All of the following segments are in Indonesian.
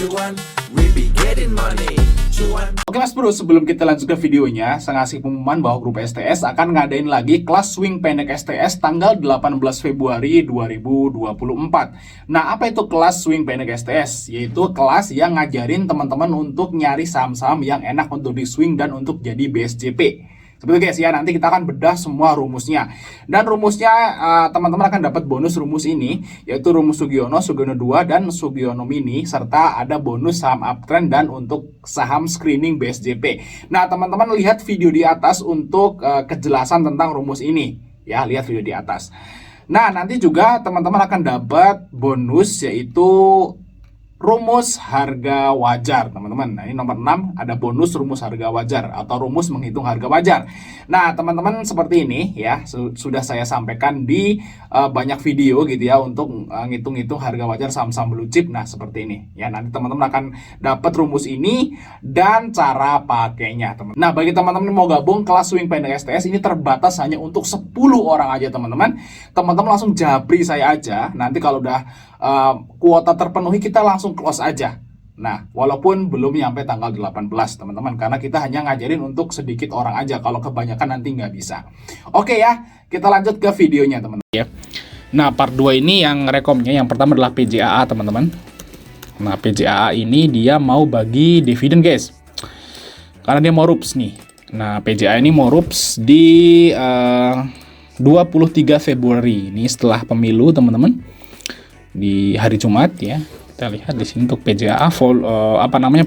cuan, we be getting money. Cuan. Oke Mas Bro, sebelum kita lanjut ke videonya, saya ngasih pengumuman bahwa grup STS akan ngadain lagi kelas swing pendek STS tanggal 18 Februari 2024. Nah, apa itu kelas swing pendek STS? Yaitu kelas yang ngajarin teman-teman untuk nyari saham-saham yang enak untuk di swing dan untuk jadi BSJP. Seperti itu guys ya, nanti kita akan bedah semua rumusnya. Dan rumusnya teman-teman akan dapat bonus rumus ini, yaitu rumus Sugiono, Sugiono 2, dan Sugiono Mini, serta ada bonus saham uptrend dan untuk saham screening BSJP. Nah teman-teman lihat video di atas untuk kejelasan tentang rumus ini. Ya, lihat video di atas. Nah nanti juga teman-teman akan dapat bonus, yaitu rumus harga wajar, teman-teman. Nah, ini nomor 6 ada bonus rumus harga wajar atau rumus menghitung harga wajar. Nah, teman-teman seperti ini ya, sudah saya sampaikan di banyak video gitu ya untuk ngitung-ngitung harga wajar saham-saham blue chip. Nah, seperti ini ya. Nanti teman-teman akan dapat rumus ini dan cara pakainya, teman. Nah, bagi teman-teman yang mau gabung kelas swing pendek STS ini terbatas hanya untuk 10 orang aja, teman-teman. Teman-teman langsung japri saya aja. Nanti kalau udah kuota terpenuhi kita langsung close aja. Nah, walaupun belum nyampe tanggal 18 teman-teman, karena kita hanya ngajarin untuk sedikit orang aja. Kalau kebanyakan nanti nggak bisa. Oke ya, kita lanjut ke videonya teman-teman ya. Nah, part 2 ini yang rekomnya yang pertama adalah PJAA teman-teman. Nah, PJAA ini dia mau bagi dividen guys, karena dia mau rups nih. Nah, PJAA ini mau rups di 23 Februari ini setelah pemilu teman-teman, di hari Jumat ya. Kita lihat di sini untuk PJAA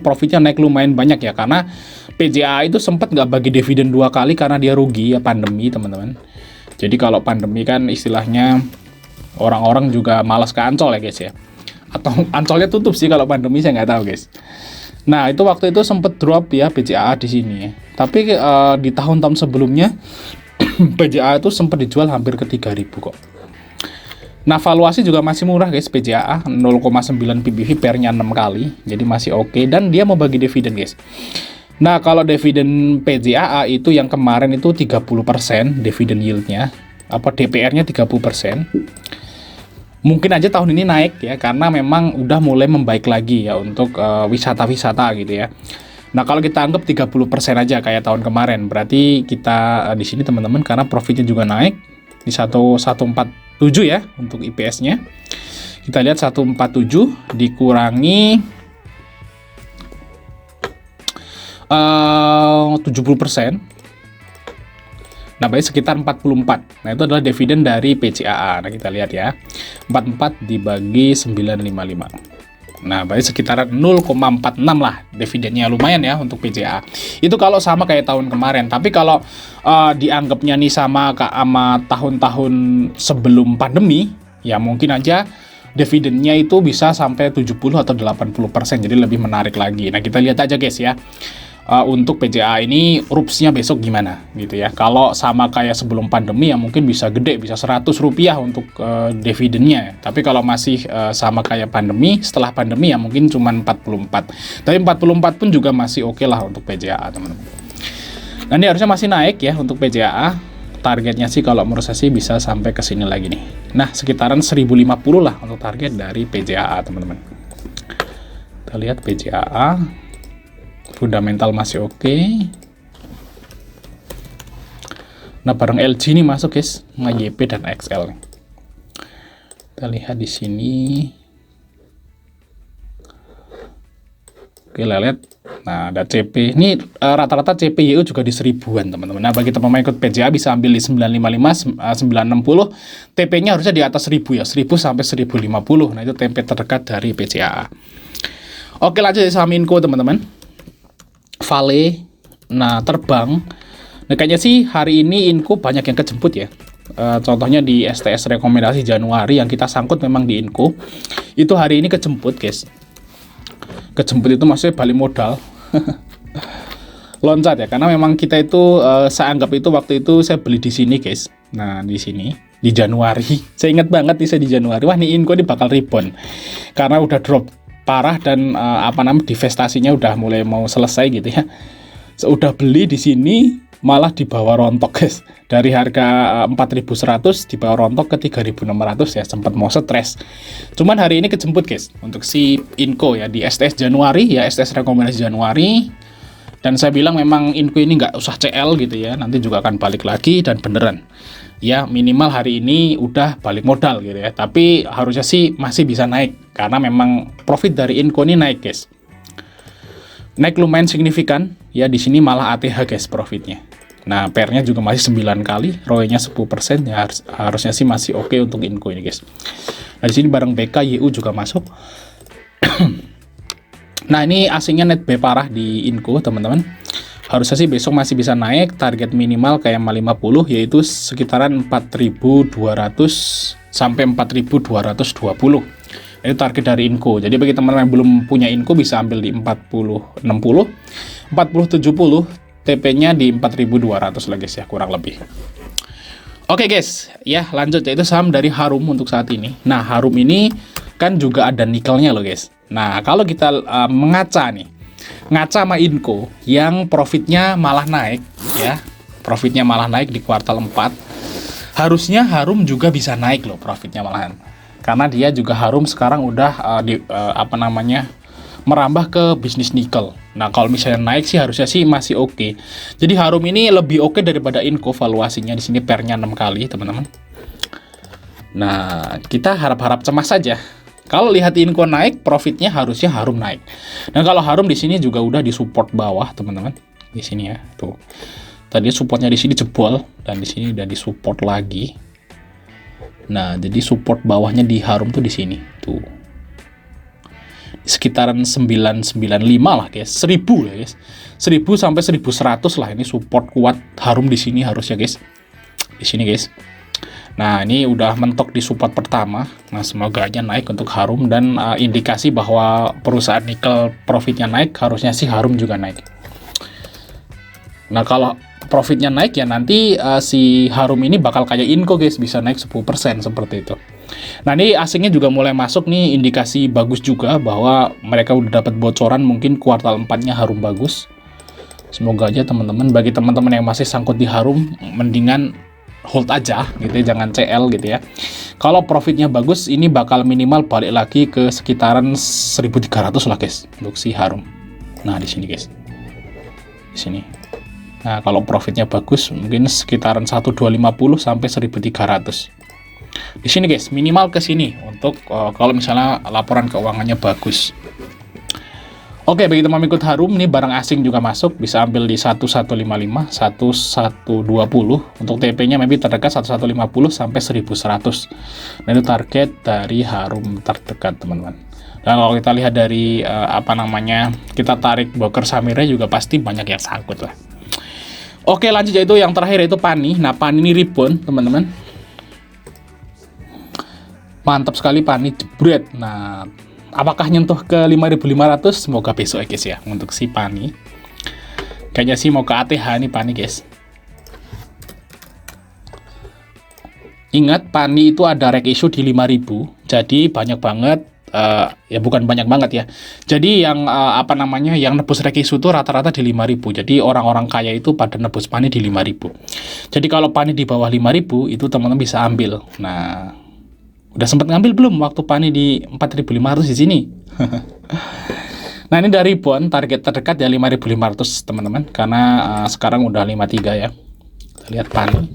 profitnya naik lumayan banyak ya, karena PJAA itu sempat nggak bagi dividen 2 kali karena dia rugi ya, pandemi teman-teman. Jadi kalau pandemi kan istilahnya orang-orang juga malas ke Ancol ya guys ya, atau Ancolnya tutup sih kalau pandemi, saya nggak tahu guys. Nah itu waktu itu sempat drop ya PJAA di sini ya. Tapi di tahun-tahun sebelumnya PJAA itu sempat dijual hampir ke 3.000 kok. Nah, valuasi juga masih murah guys, PJAA 0,9 PBV per-nya 6 kali. Jadi masih oke, dan dia mau bagi dividen guys. Nah, kalau dividen PJAA itu yang kemarin itu 30% dividen yield-nya, DPR-nya 30%. Mungkin aja tahun ini naik ya, karena memang udah mulai membaik lagi ya untuk wisata-wisata gitu ya. Nah, kalau kita anggap 30% aja kayak tahun kemarin, berarti kita di sini teman-teman, karena profitnya juga naik di 147 ya untuk IPS-nya. Kita lihat 147 dikurangi 70%. Nah, berarti sekitar 44. Nah, itu adalah dividen dari PJAA. Nah, kita lihat ya. 44 dibagi 955. Nah, berarti sekitar 0,46 lah dividennya, lumayan ya untuk PJAA. Itu kalau sama kayak tahun kemarin. Tapi kalau dianggapnya nih sama tahun-tahun sebelum pandemi, ya mungkin aja dividennya itu bisa sampai 70 atau 80%. Jadi lebih menarik lagi. Nah, kita lihat aja guys ya. Untuk PJAA ini rupsnya besok gimana gitu ya. Kalau sama kayak sebelum pandemi ya mungkin bisa gede, bisa Rp100 untuk dividennya. Tapi kalau masih sama kayak pandemi, setelah pandemi ya mungkin cuma 44. Tapi 44 pun juga masih oke lah untuk PJAA teman-teman. Nah, ini harusnya masih naik ya untuk PJAA. Targetnya sih kalau menurut saya sih bisa sampai ke sini lagi nih. Nah, sekitaran 1050 lah untuk target dari PJAA teman-teman. Kita lihat PJAA. Fundamental masih oke. Nah, bareng LG ini masuk guys, YP dan XL. Kita lihat di sini. Oke, lihat. Nah, ada CP. Ini rata-rata CPYU juga di 1000-an, teman-teman. Nah, bagi teman-teman ikut PJA bisa ambil di 955, 960. TP-nya harusnya di atas 1000 ya, 1000 sampai 1050. Nah, itu TP terdekat dari PJA. Oke, lanjut saham Inco, teman-teman. Vale, nah terbang. Nah, kayaknya sih hari ini Inco banyak yang kejemput ya. Contohnya di STS rekomendasi Januari yang kita sangkut memang di Inco. Itu hari ini kejemput guys. Kejemput itu maksudnya balik modal. Loncat ya, karena memang kita itu saya anggap itu waktu itu saya beli di sini guys. Nah, di sini di Januari. Saya ingat banget nih, saya di Januari. Wah, nih Inco ini bakal rebound. Karena udah drop parah dan divestasinya udah mulai mau selesai gitu ya. Udah beli di sini malah dibawa rontok guys. Dari harga 4.100 dibawa rontok ke 3.600 ya, sempat mau stres. Cuman hari ini kejemput guys untuk si Inco ya di STS Januari ya, STS rekomendasi Januari. Dan saya bilang memang Inco ini nggak usah CL gitu ya, nanti juga akan balik lagi dan beneran. Ya minimal hari ini udah balik modal gitu ya, tapi harusnya sih masih bisa naik karena memang profit dari Inco ini naik guys, naik lumayan signifikan ya. Di sini malah ATH guys profitnya. Nah pairnya juga masih 9 kali, ROE-nya 10% ya, harusnya sih masih oke untuk Inco ini guys. Nah di sini bareng BK YU juga masuk. Nah ini asingnya net B parah di Inco teman-teman. Harusnya sih besok masih bisa naik, target minimal kayak 50 yaitu sekitaran 4.200 sampai 4.220. Itu target dari Inco. Jadi bagi teman-teman yang belum punya Inco bisa ambil di 40 60, 40 70, TP-nya di 4.200 lah guys ya, kurang lebih. Oke guys, ya lanjut yaitu saham dari Harum untuk saat ini. Nah, Harum ini kan juga ada nikelnya loh guys. Nah, kalau kita mengaca nih, ngaca sama Inco yang profitnya malah naik ya, profitnya malah naik di kuartal 4, harusnya Harum juga bisa naik loh profitnya malahan, karena dia juga Harum sekarang udah merambah ke bisnis nikel. Nah kalau misalnya naik sih harusnya sih masih oke. Jadi Harum ini lebih oke daripada Inco valuasinya, di sini pairnya 6 kali teman-teman. Nah kita harap-harap cemas saja. Kalau lihat Inco naik, profitnya harusnya Harum naik. Dan kalau Harum di sini juga udah di support bawah, teman-teman. Di sini ya, tuh. Tadi supportnya di sini jebol dan di sini udah di support lagi. Nah, jadi support bawahnya di Harum tuh di sini, tuh. Di sekitaran 995 lah, guys. 1000 ya, guys. 1000 sampai 1100 lah ini support kuat Harum di sini harusnya, guys. Di sini, guys. Nah ini udah mentok di support pertama. Nah semoga aja naik untuk Harum, dan indikasi bahwa perusahaan nikel profitnya naik, harusnya sih Harum juga naik. Nah kalau profitnya naik ya nanti si Harum ini bakal kayak Inco guys, bisa naik 10% seperti itu. Nah ini asingnya juga mulai masuk nih, indikasi bagus juga bahwa mereka udah dapat bocoran mungkin kuartal 4-nya Harum bagus. Semoga aja teman-teman, bagi teman-teman yang masih sangkut di Harum, mendingan hold aja gitu ya, jangan CL gitu ya. Kalau profitnya bagus, ini bakal minimal balik lagi ke sekitaran 1.300 lah guys untuk si Harum. Nah di sini guys, di sini. Nah kalau profitnya bagus mungkin sekitaran 1.250 sampai 1.300. Di sini guys, minimal ke sini untuk kalau misalnya laporan keuangannya bagus. Oke, bagi teman ikut Harum, nih barang asing juga masuk, bisa ambil di 1155, 1120. Untuk TP-nya maybe terdekat 1150 sampai 1100. Nah, itu target dari Harum terdekat, teman-teman. Dan kalau kita lihat dari kita tarik broker Samirnya juga pasti banyak yang sangkut lah. Oke, lanjut yaitu yang terakhir yaitu Pani. Nah, Pani ini rebound, teman-teman. Mantap sekali Pani, jebret. Nah, apakah nyentuh ke 5.500? Semoga besok ya guys ya untuk si Pani. Kayaknya sih mau ke ATH nih Pani guys. Ingat Pani itu ada reg issue di 5.000. Jadi banyak banget ya bukan banyak banget ya. Jadi yang yang nebus reg issue itu rata-rata di 5.000. Jadi orang-orang kaya itu pada nebus Pani di 5.000. Jadi kalau Pani di bawah 5.000 itu teman-teman bisa ambil. Nah, udah sempat ngambil belum waktu Pani di 4.500 di sini? Nah ini dari bond target terdekat ya 5.500 teman-teman, karena sekarang udah 53 ya. Kita lihat Pani.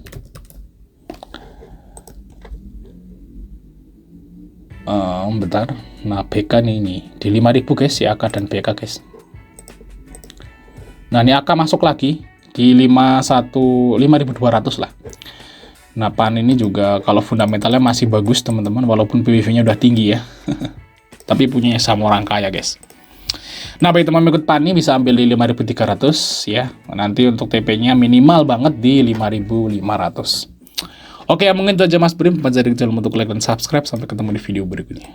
Bentar. Nah BK nih ini di 5.000 guys si AK dan BK guys. Nah ini AK masuk lagi di 5.200 lah. Nah, Pan ini juga kalau fundamentalnya masih bagus teman-teman, walaupun PBV-nya udah tinggi ya. Tapi punya sama orang kaya guys. Nah, bagi teman ikut Pan ini bisa ambil di 5.300 ya. Nanti untuk TP-nya minimal banget di 5.500. Oke, mungkin itu aja Mas Brim. Jangan lupa untuk like dan subscribe. Sampai ketemu di video berikutnya.